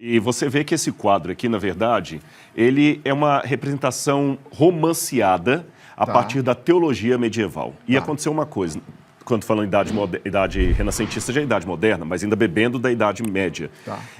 E você vê que esse quadro aqui, na verdade, ele é uma representação romanceada a partir da teologia medieval. E aconteceu uma coisa, quando falando idade renascentista, já é idade moderna, mas ainda bebendo da Idade Média.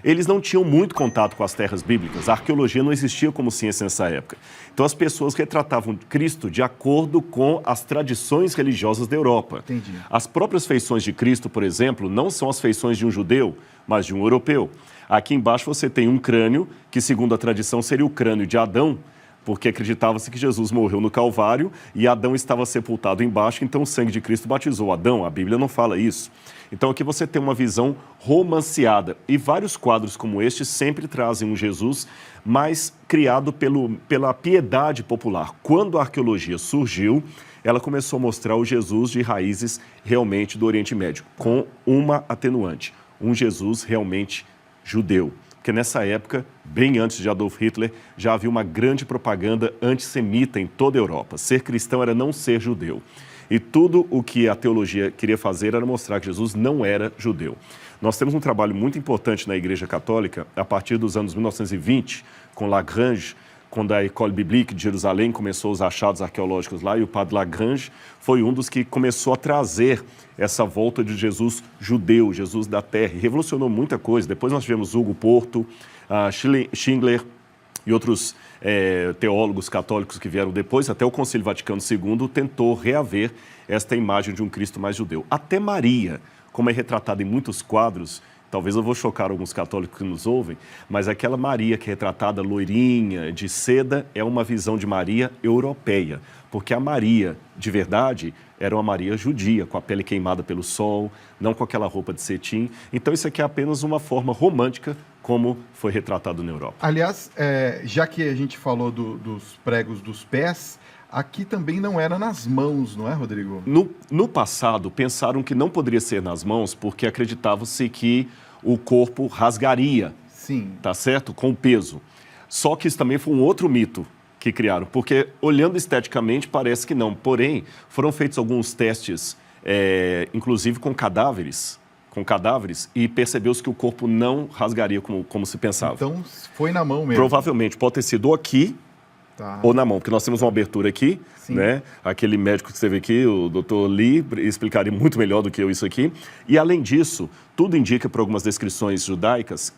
Eles não tinham muito contato com as terras bíblicas, a arqueologia não existia como ciência nessa época. Então as pessoas retratavam Cristo de acordo com as tradições religiosas da Europa. Entendi. As próprias feições de Cristo, por exemplo, não são as feições de um judeu, mas de um europeu. Aqui embaixo você tem um crânio, que segundo a tradição seria o crânio de Adão, porque acreditava-se que Jesus morreu no Calvário e Adão estava sepultado embaixo, então o sangue de Cristo batizou Adão. A Bíblia não fala isso. Então aqui você tem uma visão romanceada. E vários quadros como este sempre trazem um Jesus mais criado pela piedade popular. Quando a arqueologia surgiu, ela começou a mostrar o Jesus de raízes realmente do Oriente Médio, com uma atenuante, um Jesus realmente judeu. Porque nessa época, bem antes de Adolf Hitler, já havia uma grande propaganda antissemita em toda a Europa. Ser cristão era não ser judeu. E tudo o que a teologia queria fazer era mostrar que Jesus não era judeu. Nós temos um trabalho muito importante na Igreja Católica, a partir dos anos 1920, com Lagrange, quando a École Biblique de Jerusalém começou os achados arqueológicos lá, e o padre Lagrange foi um dos que começou a trazer essa volta de Jesus judeu, Jesus da terra, e revolucionou muita coisa. Depois nós tivemos Hugo Porto, Schindler e outros teólogos católicos que vieram depois, até o Concílio Vaticano II tentou reaver esta imagem de um Cristo mais judeu. Até Maria, como é retratada em muitos quadros, talvez eu vou chocar alguns católicos que nos ouvem, mas aquela Maria que é retratada loirinha, de seda, é uma visão de Maria europeia, porque a Maria, de verdade, era uma Maria judia, com a pele queimada pelo sol, não com aquela roupa de cetim. Então isso aqui é apenas uma forma romântica, como foi retratado na Europa. Aliás, já que a gente falou dos pregos dos pés, aqui também não era nas mãos, não é, Rodrigo? No passado, pensaram que não poderia ser nas mãos, porque acreditava-se que o corpo rasgaria, tá certo? Com o peso. Só que isso também foi um outro mito que criaram, porque olhando esteticamente parece que não. Porém, foram feitos alguns testes, inclusive com cadáveres, e percebeu-se que o corpo não rasgaria como se pensava. Então, foi na mão mesmo? Provavelmente, pode ter sido ou aqui, ou na mão, porque nós temos uma abertura aqui, né? Aquele médico que esteve aqui, o Dr. Lee, explicaria muito melhor do que eu isso aqui. E, além disso, tudo indica, por algumas descrições judaicas,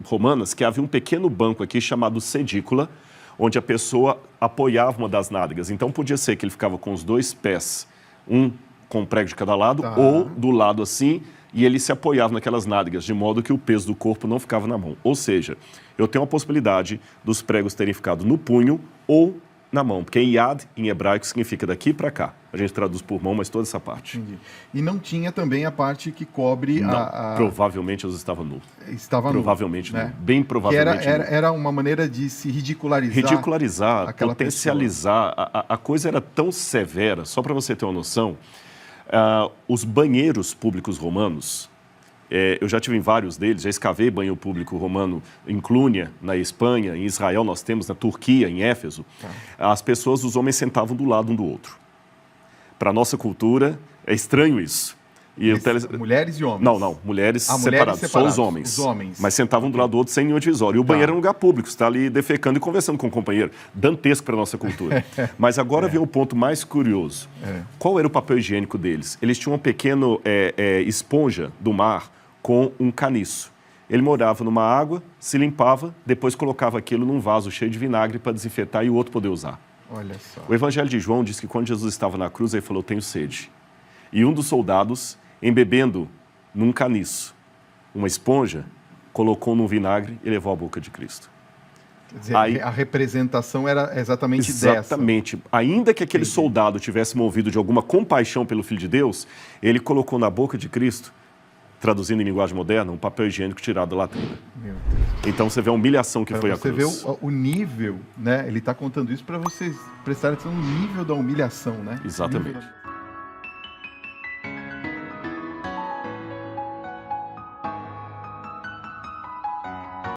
romanas, que havia um pequeno banco aqui chamado sedícula, onde a pessoa apoiava uma das nádegas. Então, podia ser que ele ficava com os dois pés, um com um prego de cada lado, ou do lado assim, e ele se apoiava naquelas nádegas, de modo que o peso do corpo não ficava na mão. Ou seja, eu tenho a possibilidade dos pregos terem ficado no punho ou na mão, porque Yad, em hebraico, significa daqui para cá. A gente traduz por mão, mas toda essa parte. Entendi. E não tinha também a parte que cobre provavelmente eles estavam nu. Estava provavelmente nu, nu. Bem provavelmente era uma maneira de se ridicularizar. Ridicularizar, potencializar. A coisa era tão severa, só para você ter uma noção, os banheiros públicos romanos, eu já tive em vários deles, já escavei banheiro público romano em Clunia, na Espanha, em Israel nós temos, na Turquia, em Éfeso. As pessoas, os homens sentavam do lado um do outro. Para a nossa cultura, é estranho isso. Mulheres e homens? Não, mulheres separadas, só os homens. Mas sentavam do lado do outro sem nenhum divisório. E o banheiro era um lugar público, você está ali defecando e conversando com o companheiro. Dantesco para a nossa cultura. Mas agora vem o ponto mais curioso. Qual era o papel higiênico deles? Eles tinham uma pequena esponja do mar com um caniço. Ele morava numa água, se limpava, depois colocava aquilo num vaso cheio de vinagre para desinfetar e o outro poder usar. Olha só. O Evangelho de João diz que quando Jesus estava na cruz, ele falou, tenho sede. E um dos soldados, embebendo num caniço uma esponja, colocou num vinagre e levou à boca de Cristo. Quer dizer, a representação era exatamente dessa. Exatamente. Ainda que aquele soldado tivesse movido de alguma compaixão pelo Filho de Deus, ele colocou na boca de Cristo, traduzindo em linguagem moderna, um papel higiênico tirado da latrina. Meu Deus. Então você vê a humilhação que foi a cruz. Você vê o nível, né? Ele está contando isso para vocês prestarem atenção no nível da humilhação, né? Exatamente.